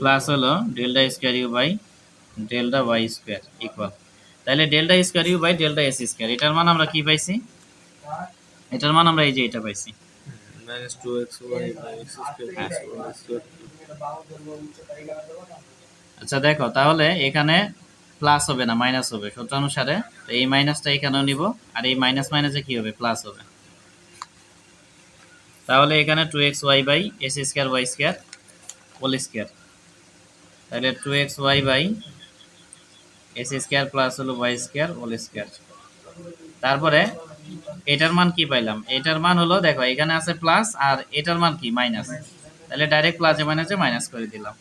Plus হলো delta square U by delta Y square equal, তাহলে delta square U by delta S square, এটার মান আমরা কি পাইছি? এটার মান আমরা এই যে এটা পাইছি minus 2xy by x square হ্যাঁ। plus y square. আচ্ছা দেখো, তাহলে এখানে প্লাস হবে না মাইনাস হবে সূত্র অনুসারে, তো এই মাইনাসটা এখানেও নিব, আর এই মাইনাস মাইনাসে কি হবে? প্লাস হবে। তাহলে এখানে 2xy by x square y square whole square, তাহলে 2xy by x square plus হলো ওয়াই স্কোয়ার হোল স্কোয়ার। তারপরে এটার মান কি পাইলাম? এটার মান হলো দেখো এখানে আছে প্লাস, আর এটার মান কি? মাইনাস, তাহলে ডাইরেক্ট প্লাসে মাইনাসে মাইনাস করে দিলাম,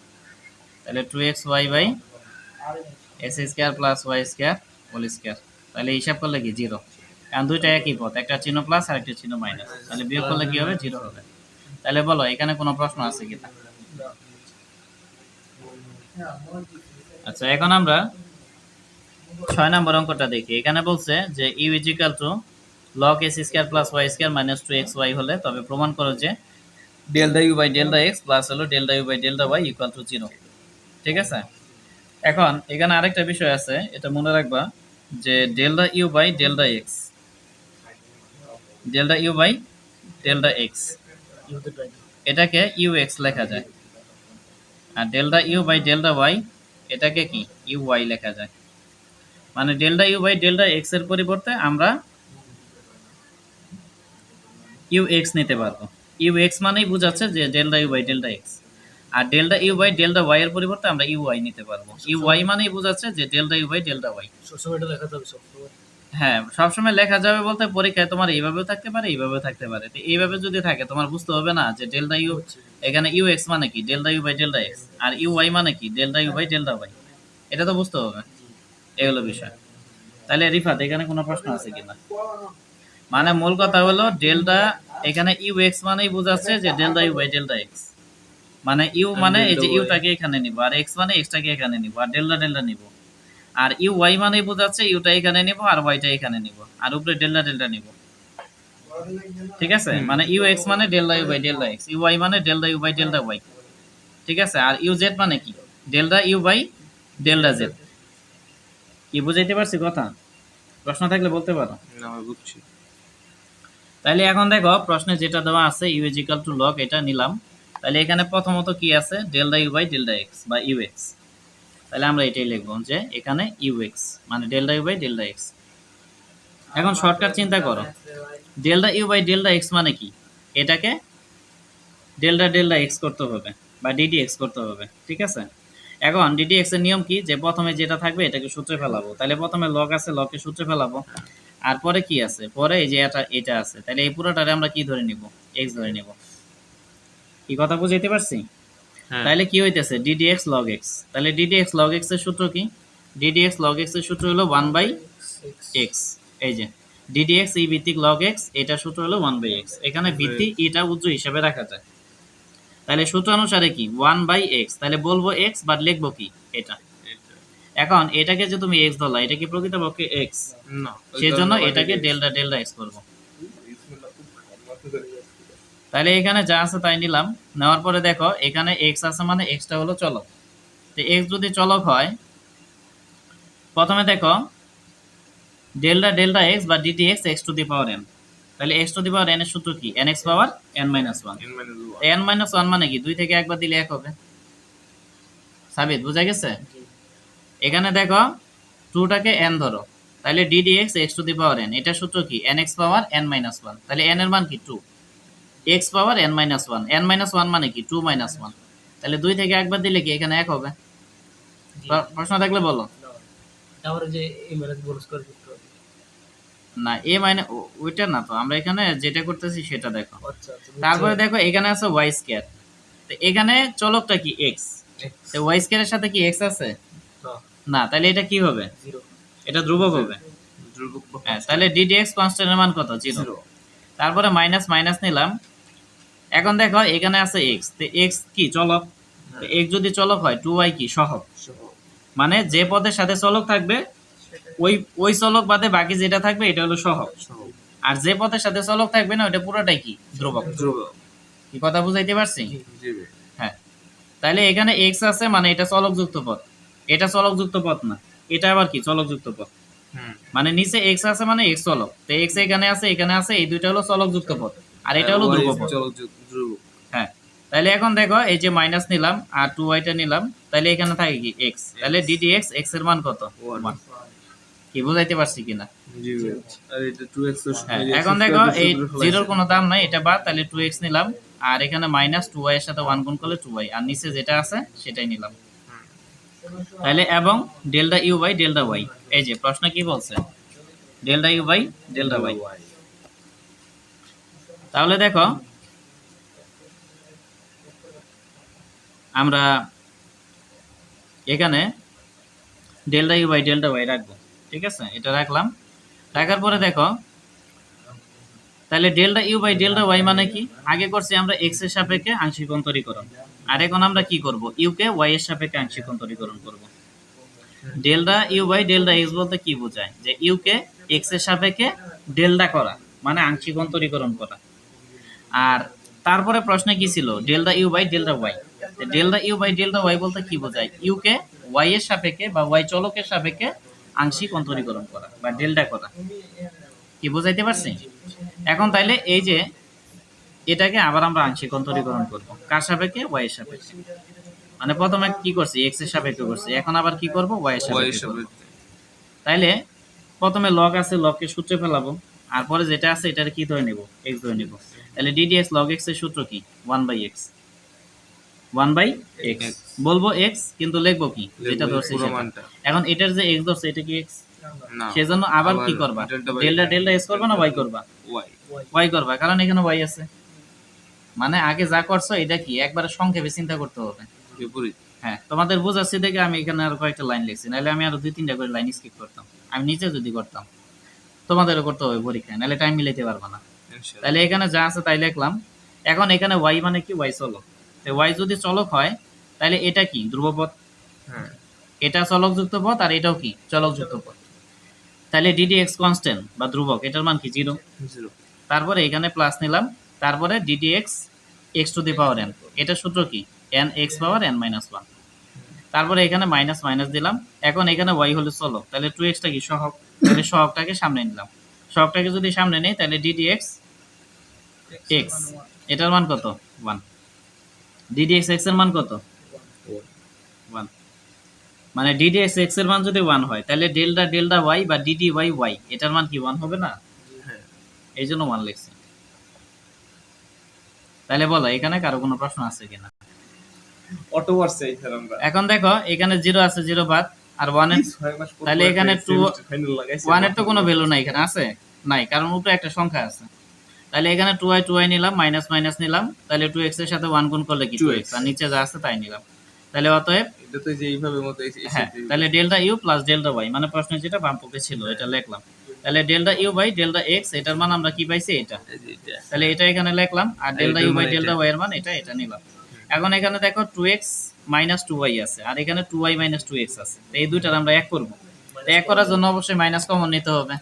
তাহলে 2xy by x square plus Y square whole square, তাহলে হিসাব করলে কি? জিরো, কারণ দুইটা একই পথ, একটা চিহ্ন প্লাস আর একটা চিহ্ন মাইনাস, তাহলে বিয়োগ করলে কি হবে? জিরো হবে। তাহলে বলো এখানে কোনো প্রশ্ন আছে কিনা? আচ্ছা এখন আমরা 6 নম্বর অঙ্কটা দেখি। এখানে বলছে যে U is equal to log S square plus Y square minus 2xy হলে তবে প্রমাণ করো যে delta you by delta X plus হলো delta you by delta Y equal to zero. ঠিক আছে, এখন এখানে আরেকটা বিষয় আছে, এটা মনে রাখবা যে delta you by delta X, delta you by delta X এটাকে ইউ এক্স লেখা যায়, আর delta you by delta Y এটাকে কি? ইউ ওয়াই লেখা যায়। মানে delta you by delta X এর পরিবর্তে আমরা ইউ এক্স নিতে পারবো। ইউ এক্স মানেই বোঝাচ্ছে যে delta you by delta x, আর delta you by delta Y এর পরিবর্তে আমরা ইউ ওয়াই নিতে পারবো। ইউ ওয়াই মানেই বোঝাচ্ছে যে delta you by delta y. সবসময় এটা লেখা যাবে সবসময়। হ্যাঁ, সবসময় লেখা যাবে বলতে পরীক্ষায় তোমার এইভাবেও থাকতে পারে, এইভাবেও থাকতে পারে। তো এইভাবে যদি থাকে তোমার বুঝতে হবে না যে ডেল্টা ইউ, এখানে ইউ এক্স মানে কি? Delta you by delta x, আর ইউ ওয়াই মানে কি? Delta you by delta y. এটা তো বুঝতে হবে, এগুলো বিষয়। তাহলে রিফাত এখানে কোনো প্রশ্ন আছে কিনা? মানে মূল কথা হলো ডেল্টা, এখানে ইউ এক্স মানেই বোঝাচ্ছে যে delta you by delta x, মানে ইউ মানে এই যে ইউটাকে এখানে নিব, আর এক্স মানে এক্সটাকে এখানে নিব, আর ডেল্টা ডেল্টা নিব। আর ইউ ওয়াই মানে বোঝাচ্ছে ইউটা এখানে নিব আর ওয়াইটা এখানে নিব, আর উপরে ডেল্টা ডেল্টা নিব। ঠিক আছে, মানে ইউ এক্স মানে delta you by delta X, U Y মানে delta you by delta Y. ঠিক আছে, আর ইউ জেড মানে কি? Delta you by delta Z. কি বুঝাইতে পারছি কথা? প্রশ্ন থাকলে বলতে পারো। না আমি বুঝছি। তাহলে এখন দেখো প্রশ্নে যেটা দেওয়া আছে u is equal to log, এটা নিলাম। তাহলে এখানে প্রথমত কি আছে? Delta you by delta x বা ইউ এক্স। তাহলে আমরা এটাই লিখবো যে এখানে ইউ এক্স মানে delta you by delta x. এখন শর্টকাট চিন্তা করো, delta you by delta x মানে কি? এটাকে ডেল্টা ডেল্টা এক্স করতে হবে বা ডিডি এক্স করতে হবে। ঠিক আছে, এখন ডিডি এক্স এর নিয়ম কি? যে প্রথমে যেটা থাকবে এটাকে সূত্রে ফেলাবো। তাহলে প্রথমে লগ আছে, লগকে সূত্রে ফেলাবো। আর পরে কি আছে? পরে এই যে এটা আছে, তাহলে এই পুরোটারে আমরা কি ধরে নিব? এক্স ধরে নিব। কি কথা বুঝাইতে পারছি? হ্যাঁ। তাহলে কি হইতেছে? DD x log x. তাহলে ডিডি এক্স লগ এক্স এর সূত্র কি? ডিডি এক্স লগ এক্স এর সূত্র হলো 1 বাই এক্স। এই যে ডিডি এক্স ই ভিত্তিক লগ এক্স, এটা সূত্র হলো 1 বাই এক্স। এখানে ভিত্তি এটা উজ্জ হিসাবে রাখা যায়। তাহলে সূত্র অনুসারে কি? 1 বাই এক্স, তাহলে বলবো এক্স বাট লিখবো কি? এটা। এখন এটাকে যে তুমি এক্স ধরলা, এটা কি প্রকৃতপক্ষে এক্স? না, সেজন্য এটাকে ডেল্টা ডেল্টা এক্স করবো। তাহলে এখানে যা আছে তাই নিলাম, নেওয়ার পরে দেখো এখানে এক্স আছে মানে এক্সটা হলো চলক। তো এক্স যদি চলক হয়, প্রথমে দেখো ডেল্টা ডেল্টা এক্স বা DT X X to the power N. তাহলে X to the power N এর সূত্র কি? N X power N minus one. n minus 1 N minus one মানে কি? 2 থেকে একবার দিলে 1 হবে। সাবিত বোঝা গেছে? এখানে দেখো 2টাকে এন ধরো, তাহলে DD X X to the power N, এটা সূত্র কি? N X power N minus one. তাহলে এন এর মান কি? 2। X power N minus one, N minus one মানে কি? 2 মাইনাস ওয়ান। তাহলে 2 থেকে একবার দিলে কি এখানে 1 হবে? প্রশ্ন থাকলে বলো। তারপরে যে এই মানে বোনাস করে দিতে হবে। না এ মানে ওইটা না, তো আমরা এখানে যেটা করতেছি সেটা দেখো। আচ্ছা আচ্ছা। তারপরে দেখো এখানে আছে ওয়াই স্কয়ার, তো এখানে চলকটা কি? এক্স। তো ওয়াই স্কয়ারের সাথে কি এক্স আছে? না, তাহলে এটা কি হবে? জিরো। এটা ধ্রুবক হবে। ধ্রুবক। হ্যাঁ, তাহলে ডিডি এক্স কনস্ট্যান্টের মান কত? 0। তারপরে মাইনাস মাইনাস নিলাম। এখন দেখো এখানে আছে এক্স, তো এক্স কি? চলক। তো এক্স যদি চলক হয় 2y কি? সহগ। মানে যে পদের সাথে চলক থাকবে ওই ওই চলক বাদে বাকি যেটা থাকবে এটা হলো সহগ, আর যে পদের সাথে চলক থাকবে না ওটা পুরোটাই কি? ধ্রুবক। ধ্রুবক। কি কথা বুঝাইতে পারছি? জি ভাই। হ্যাঁ। তাহলে এখানে এক্স আছে মানে এটা চলকযুক্ত পথ, এটা চলকযুক্ত পথ না, এটা আবার কি চলকযুক্ত পথ। মানে নিচে এক্স আছে মানে এক্স চলক, তো এক্স এখানে আছে এখানে আছে, এই দুইটা হলো চলকযুক্ত পথ আর এটা হলো ধ্রুব পথ। ধ্রুব। হ্যাঁ, তাহলে এখন দেখো এই যে মাইনাস নিলাম আর 2y টা নিলাম, তাহলে এখানে থাকে কি এক্স, তাহলে ডিডি এক্স, এক্স এর মান কত 1। কি বুঝাইতে পারছি কিনা? জি ভাই। আর এটা 2x হ্যাঁ, এখন দেখো এই জিরোর কোনো দাম নাই, এটা বাদ, তাহলে 2x নিলাম আর এখানে মাইনাস 2y এর সাথে 1 গুণ করলে 2y আর নিচে যেটা আছে সেটাই নিলাম। তাহলে এবং delta you by delta y, এই যে প্রশ্ন কি বলছে delta you by delta y. তাহলে দেখো আমরা এখানে delta you by delta y রাখবো, ঠিক আছে, এটা রাখলাম। রাখার পরে দেখো তাহলে delta you by delta y মানে কি, আগে করছি আমরা এক্স এর সাপেক্ষে আংশিক অন্তরীকরণ, আর এখন আমরা কি করব, ইউ কে ওয়াই এর সাপেক্ষে আংশিক অন্তরীকরণ করব। Delta you by delta x বলতে কি বোঝায়, যে ইউ কে এক্স এর সাপেক্ষে ডেল্টা করা মানে আংশিক অন্তরীকরণ করা। আর তারপরে প্রশ্নে কি ছিল, delta you by delta y. Delta you by delta y বলতে কি বোঝায়, ইউ কে ওয়াই এর সাপেক্ষে বা ওয়াই চলকের সাপেক্ষে আংশিক অন্তরীকরণ করা বা ডেল্টা করা। কি বোঝাইতে পারছি? এখন তাইলে এই যে এটাকে আবার আমরা আংশিক অন্তরীকরণ করব কার সাপেক্ষে, ওয়াই এর সাপেক্ষে। মানে প্রথমে কি করছি এক্স এর সাপেক্ষে করছি, এখন আবার কি করব, ওয়াই এর সাপেক্ষে করব। তাইলে প্রথমে লগ আছে, লগকে সূত্রে ফেলাবো, আর পরে যেটা আছে এটার কি ধরে নেব, এক্স ধরে নেব। তাহলে ডিডিএক্স লগ এক্স এর সূত্র কি 1/x, 1/x বলবো এক্স, কিন্তু লিখবো কি যেটা ধরছি সেটা। এখন এটার যে এক্স ধরছে এটা কি এক্স, সেজন্য আবার কি করবা, ডেল্টা ডেল্টা এক্স করবা না ওয়াই করবা, ওয়াই করবা, কারণ এখানে ওয়াই আছে। মানে আগে যা করছো এটা কি একবারে সংক্ষেপে চিন্তা করতে হবে। হ্যাঁ, তোমাদের বোঝাচ্ছি দেখে আমি এখানে আর কয়েকটা লাইন লিখছি, নাহলে আমি আরো 2-3টা করে লাইন স্কিপ করতাম। আমি নিচে যদি করতাম, তোমাদেরও করতে হবে পরীক্ষায়, নাহলে টাইম মিলাইতে পারবা না। তাহলে এখানে যা আছে তাই লিখলাম। এখন এখানে ওয়াই মানে কি, ওয়াই চলক। ওয়াই যদি চলক হয় তাহলে এটা কি ধ্রুবপথ, এটা চলকযুক্ত পথ আর এটাও কি চলকযুক্ত পথ। তাহলে ডিডি এক্স কনস্ট্যান্ট বা ধ্রুবক, এটার মান কি 0। তারপরে এখানে প্লাস নিলাম, তারপরে DD X X to the power N, এটা সূত্র কি N X power N minus 1। তারপরে এখানে মাইনাস মাইনাস দিলাম। এখন এখানে ওয়াই হলো চলক, তাহলে 2x টা কি সহগ, তাহলে সহগটাকে সামনে নিলাম। সহগটাকে যদি সামনে নেই তাহলে ডিডি এক্স এক্স, এটার মান কত 1, ডিডি এক্স এক্স এর মান কত 1। মানে ডিডি এক্স এক্স এর মান যদি 1 হয় তাহলে ডেল্টা ডেল্টা ওয়াই বা ডিডি ওয়াই ওয়াই এটার মান কি 1 হবে না, এই জন্য 1 লিখছি। তাহলে বলো এখানে কারো কোনো প্রশ্ন আছে কিনা? অটো পারছে এখানে আমরা এখন দেখো এখানে 0 আছে, 0 বাদ, আর 1 এর, তাহলে এখানে 1 এর তো কোনো ভ্যালু নাই, এখানে আছে নাই, কারণ উপরে একটা সংখ্যা আছে। তাহলে এখানে 2y নিলাম, মাইনাস মাইনাস নিলাম, তাহলে 2x এর সাথে 1 গুণ করলে কি 2x, আর নিচে যা আছে তাই নিলাম। তাহলে অতএব এটা তো যে এইভাবে মতো হ্যাঁ, তাহলে delta u plus delta y, মানে প্রশ্ন যেটা বাম পক্ষে ছিল এটা লিখলাম। তাহলে delta you by delta x, এটার মান আমরা কি পাইছি এটা, তাহলে এটা এখানে লিখলাম, আর delta you by delta Y এর মান এটা, এটা নিলাম। এখন এখানে দেখো 2x মাইনাস 2y আছে, আর এখানে 2y মাইনাস 2x আছে, তো এই দুইটার আমরা এক করব। তো এক করার জন্য অবশ্যই মাইনাস কমন নিতে হবে।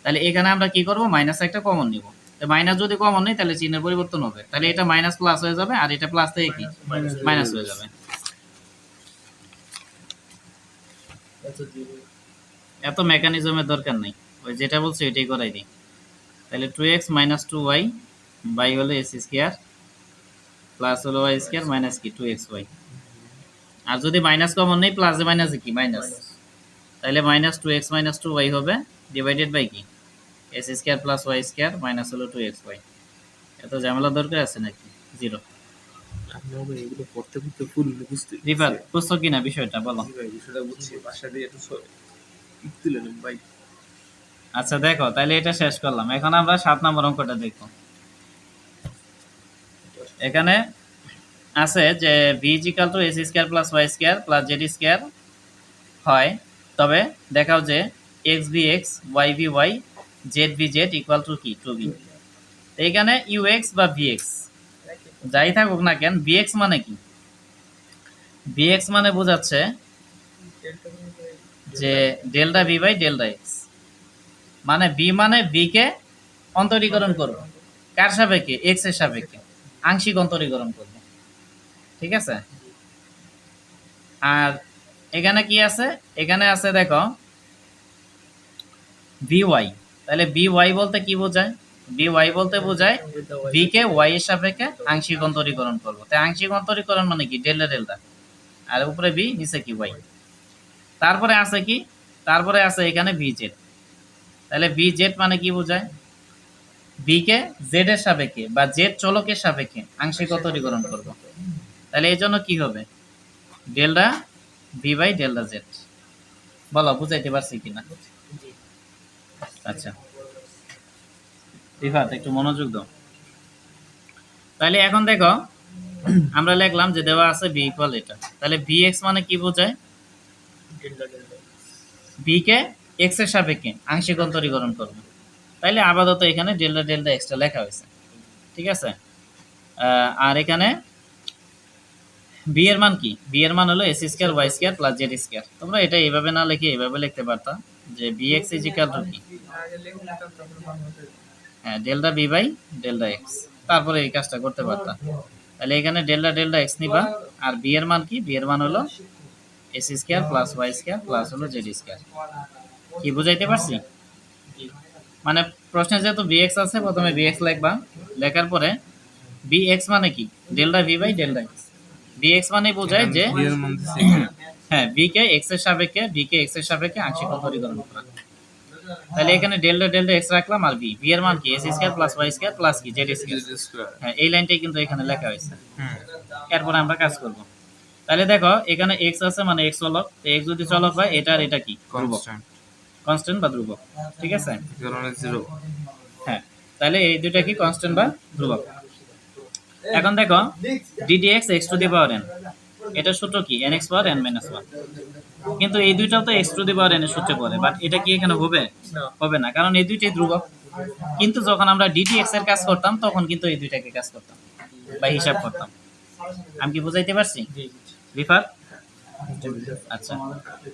তাহলে এখানে আমরা কি করব, মাইনাস একটা কমন নিব। তো মাইনাস যদি কমন নেই তাহলে চিহ্নের পরিবর্তন হবে, তাহলে এটা মাইনাস প্লাস হয়ে যাবে, আর এটা প্লাস থেকে কি মাইনাস হয়ে যাবে। এত মেকানিজমের দরকার নেই, ওই যেটা বলছে এটাই করাই দিই। তাহলে 2x মাইনাস 2y বাই হলো এস স্কোয়ার প্লাস হলো ওয়াই স্কোয়ার মাইনাস কি 2xy, আর যদি মাইনাস কমন নেই প্লাসে মাইনাসে কি মাইনাস, তাহলে মাইনাস 2x মাইনাস 2y হবে ডিভাইডেড বাই কি x square plus Y square minus হলো 2xy। এত ঝামেলা দরকার আছে নাকি, 0। এগুলো পড়তে পড়তে ফুল বুঝতে রিফাত বুঝছো কিনা বিষয়টা বলো। বিষয়টা বুঝছি, বাসা দিয়ে একটু তুলে নেব ভাই। আচ্ছা দেখো তাহলে এটা শেষ করলাম, এখন আমরা 7 নম্বর অঙ্কটা দেখব। এখানে আছে যে v is equal to x square plus Y square plus z square হয়, তবে দেখাও যে x v x y v y z v z equal to কি 2b। এইখানে ইউ এক্স বা ভি এক্স যাই থাকুক না কেন, ভি এক্স মানে কি, ভি এক্স মানে বোঝাচ্ছে যে delta v by delta x, মানে ভি মানে ভি কে অন্তরীকরণ করবো কার সাপেক্ষে, এক্স এর সাপেক্ষে আংশিক অন্তরীকরণ করব, ঠিক আছে। আর এখানে কি আছে, এখানে আছে দেখো ভিওয়াই। তাহলে ভিওয়াই বলতে কি বোঝায়? ভিওয়াই বলতে বোঝায় ভি কে ওয়াই এর সাপেক্ষে আংশিক অন্তরীকরণ করবো। তাই আংশিক অন্তরীকরণ মানে কি, ডেল্টা ডেল্টা, আর উপরে ভি নিচে কি ওয়াই। তারপরে আছে কি, তারপরে আছে এখানে ভি জেড। তাহলে ভি জেড মানে কি বোঝায়? ভি কে জেড এর সাপেক্ষে বা জেড চলকের সাপেক্ষে আংশিক অন্তরীকরণ করব। তাহলে এই জন্য কি হবে, delta v by delta z. বলো বুঝাইতে পারছি কিনা? আচ্ছা রিফাত একটু মনোযোগ দাও। তাহলে এখন দেখো আমরা লিখলাম যে দেওয়া আছে ভি ইকুয়াল এটা। তাহলে ভি এক্স মানে কি বোঝায়? ভি কে এক্স এর সাপেক্ষে আংশিক অন্তরীকরণ করব। তাইলে আপাতত এখানে ডেল্টা ডেল্টা এক্সটা লেখা হয়েছে, ঠিক আছে। আর এখানে বি এর মান কি, বি এর মান হলো x square y square plus z square. তোমরা এটা এইভাবে না লিখে এইভাবে লিখতে পারতা যে v x is equal to কি, হ্যাঁ delta v by delta x, তারপরে এই কাজটা করতে পারতা। তাহলে এখানে ডেল্টা ডেল্টা এক্স নিবা, আর বি এর মান কি, বি এর মান হলো x square plus y square plus হলো জেড স্কয়ার। কি বুঝাইতে পারছি? মানে প্রশ্নে যেহেতু বি এক্স আছে, প্রথমে বি এক্স লিখবা, লেখার পরে বি এক্স মানে কি, delta v by delta x. V x মানে বোঝায় যে ভি এর মান দিছি হ্যাঁ ভি কে এক্স এর সাপেক্ষে, ভি কে এক্স এর সাপেক্ষে আংশিক অন্তরীকরণ করা। তাহলে এখানে ডেল্টা ডেল্টা এক্স রাখলাম, আর ভি, ভি এর মান কি, x square plus y square plus কি জেড স্কয়ার। Z square. হ্যাঁ এই লাইনটাই কিন্তু এখানে লেখা হয়েছে। হুম এরপরে আমরা কাজ করব। তাহলে দেখো এখানে এক্স আছে মানে এক্স চলক, তো এক্স যদি চলক হয় এটা আর এটা কি ধ্রুবক, কনস্ট্যান্ট কনস্ট্যান্ট বা ধ্রুবক, ঠিক আছে। কারণে 0 হ্যাঁ তাহলে এই দুইটা কি কনস্ট্যান্ট বা ধ্রুবক। এখন দেখো ddx x to the power N, এটা সূত্র কি N X power N minus one. কিন্তু এই দুইটাও তো x to the power N এর সূত্রে পড়ে, বাট এটা কি এখানে হবে? হবে না, কারণ এই দুইটাই ধ্রুবক। কিন্তু যখন আমরা ডিডিএক্স এর কাজ করতাম তখন কিন্তু এই দুইটাকে কাজ করতাম বা হিসাব করতাম। আমি কি বুঝাইতে পারছি রিফার? আচ্ছা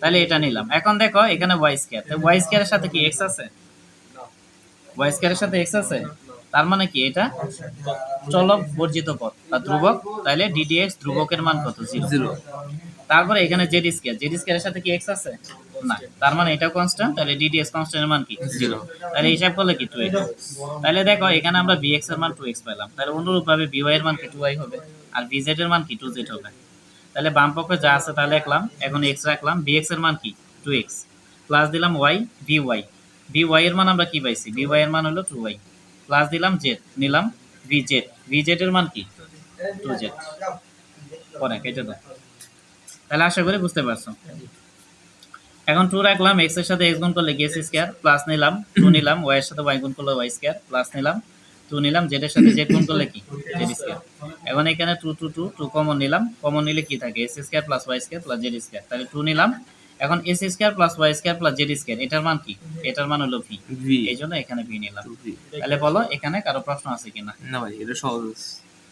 তাহলে এটা নিলাম। এখন দেখো এখানে ওয়াই স্কয়ার, তো ওয়াই স্কয়ারের সাথে কি এক্স আছে? ওয়াই স্কয়ারের সাথে এক্স আছে, তার মানে কি এটা চলক বর্জিত পদ বা ধ্রুবক। তাহলে ডিডিএক্স ধ্রুবকের মান কত, 0। তারপরে এখানে জেড স্কয়ার, জেড স্কয়ারের সাথে কি এক্স আছে? না, তার মানে এটাও কনস্ট্যান্ট। তাহলে ডিডিএক্স কনস্ট্যান্টের মান কি, 0। তাহলে হিসাব করলে কি 2x। তাহলে দেখো এখানে আমরা bx এর মান 2x পেলাম, তাহলে অনুরূপভাবে by এর মান কি 2y হবে, আর bz এর মান কি 2z হবে। তাহলে বাম পক্ষে যা আছে তা লিখলাম, এখন x রাখলাম, bx এর মান কি 2x, প্লাস দিলাম y by এর মান আমরা কি পাইছি, by এর মান হলো 2y, প্লাস দিলাম z, নিলাম vz এর মান কি 2z। পরে কেটে দাও। তাহলে আশা করি বুঝতে পারছো। এখন 2 রাখলাম, x এর সাথে x গুণ করলে x স্কয়ার, প্লাস নিলাম 2 নিলাম, y এর সাথে y গুণ করলে y স্কয়ার, প্লাস নিলাম 2 নিলাম, z এর সাথে z গুণ করলে কি z স্কয়ার। এখন এখানে 2 কমন নিলাম, কমন নিলে কি থাকে, s square plus y square plus z square. তাহলে 2 নিলাম, এখন s square plus y square plus z square, এটার মান কি, এটার মান হলো v, ভি এই জন্য এখানে v নিলাম। 2v তাহলে বলো এখানে কারো প্রশ্ন আছে কিনা? না ভাই এটা সহজ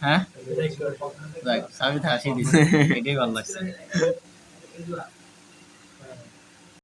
হ্যাঁ যাক, আমি তো হাসি দিচ্ছি, এটাই ভালো লাগছে।